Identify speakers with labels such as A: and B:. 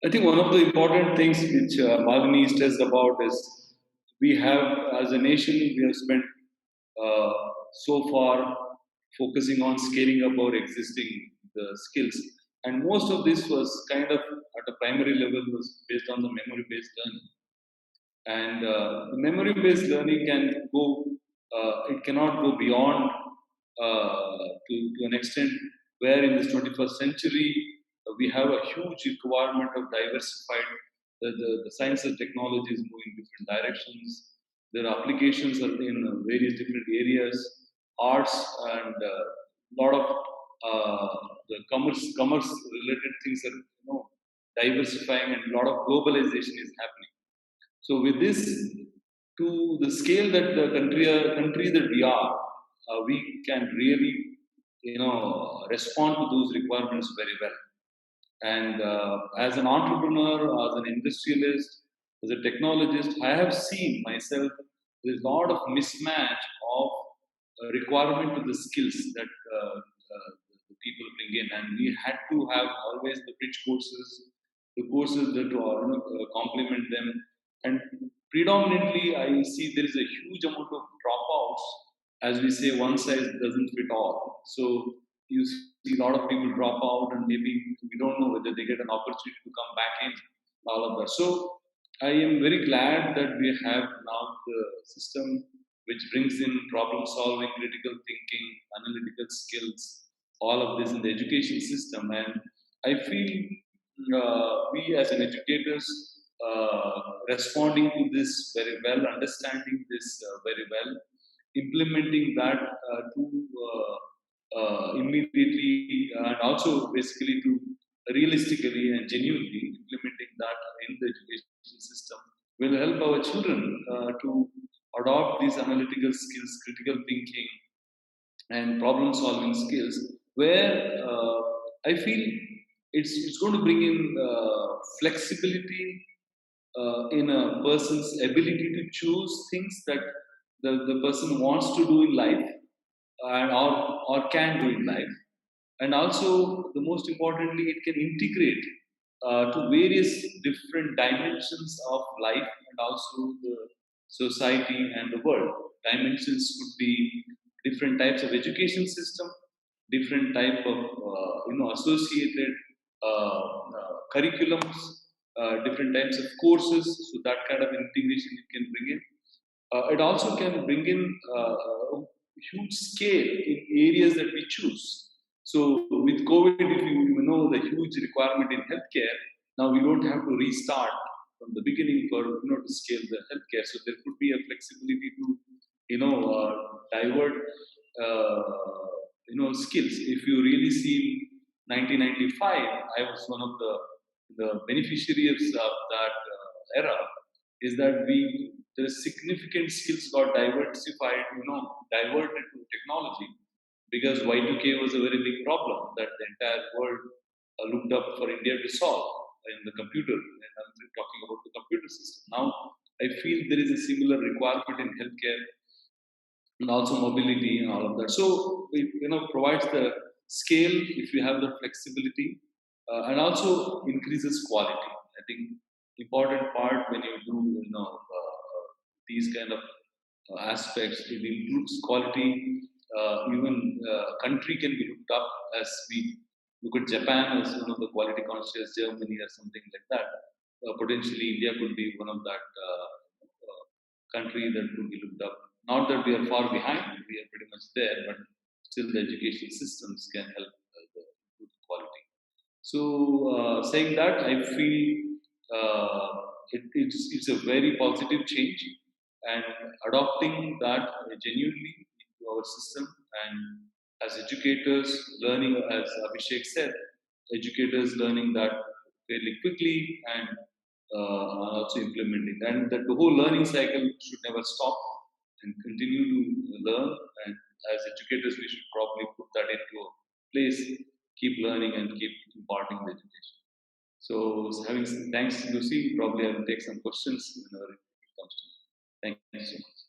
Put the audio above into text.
A: I think one of the important things which Magni stressed about is we have, as a nation, we have spent uh, so far focusing on scaling up our existing skills, and most of this was kind of at a primary level was based on the memory-based learning. And the memory-based learning can go, it cannot go beyond to an extent where in this 21st century we have a huge requirement of diversified. The science and technology is moving different directions. Their applications are in various different areas, arts and a lot of the commerce related things are diversifying, and a lot of globalization is happening. So with this, to the scale that the country that we are, we can really, respond to those requirements very well. And as an entrepreneur, as an industrialist, as a technologist, I have seen myself there's a lot of mismatch of requirement to the skills that the people bring in, and we had to have always the bridge courses, the courses that complement them, and predominantly I see there is a huge amount of dropouts. As we say, one size doesn't fit all. So you see a lot of people drop out, and maybe we don't know whether they get an opportunity to come back in, all of that. So I am very glad that we have now the system which brings in problem solving, critical thinking, analytical skills, all of this in the education system. And I feel we as an educators responding to this very well, understanding this very well, implementing that to immediately, and also basically to realistically and genuinely implementing that in the education system will help our children to adopt these analytical skills, critical thinking, and problem solving skills, where I feel it's going to bring in flexibility in a person's ability to choose things that the person wants to do in life, and or can do in life. And also, the most importantly, it can integrate to various different dimensions of life, and also the society and the world. Dimensions could be different types of education system, different type of associated curriculums, different types of courses. So that kind of integration it can bring in. It also can bring in huge scale in areas that we choose. So with COVID, if you know the huge requirement in healthcare, now we don't have to restart from the beginning for to scale the healthcare. So there could be a flexibility to divert skills. If you really see 1995, I was one of the beneficiaries of that era. Is that we the significant skills got diversified, diverted to technology, because Y2K was a very big problem that the entire world looked up for India to solve in the computer. And I'm talking about the computer system. Now, I feel there is a similar requirement in healthcare and also mobility and all of that. So it provides the scale if you have the flexibility, and also increases quality. I think important part when you do these kind of aspects, it improves quality. Even country can be looked up as we look at Japan as the quality conscious, Germany or something like that. Potentially, India could be one of that country that could be looked up. Not that we are far behind, we are pretty much there, but still the education systems can help the improve the quality. So, saying that, I feel it's a very positive change, and adopting that genuinely into our system. And as educators, learning, as Abhishek said, educators learning that fairly quickly, and also implementing. And that the whole learning cycle should never stop and continue to learn. And as educators, we should probably put that into a place, keep learning and keep imparting the education. So, having thanks, Lucy. Probably I will take some questions whenever it comes to. Thank you so much.